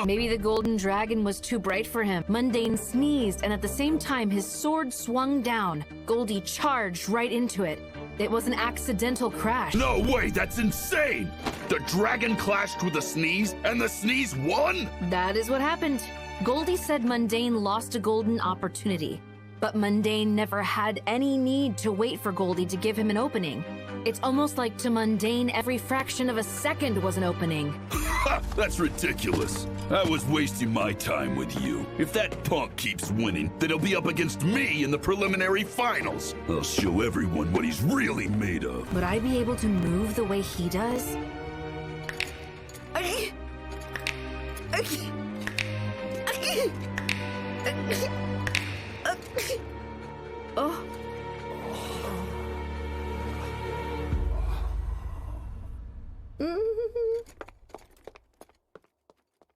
Maybe the golden dragon was too bright for him. Mundane sneezed, and at the same time, his sword swung down. Goldie charged right into it. It was an accidental crash. No way, that's insane! The dragon clashed with the sneeze, and the sneeze won? That is what happened. Goldie said Mundane lost a golden opportunity, but Mundane never had any need to wait for Goldie to give him an opening. It's almost like to Mundane, every fraction of a second was an opening. Ha! That's ridiculous. I was wasting my time with you. If that punk keeps winning, then he'll be up against me in the preliminary finals. I'll show everyone what he's really made of. Would I be able to move the way he does? Oh.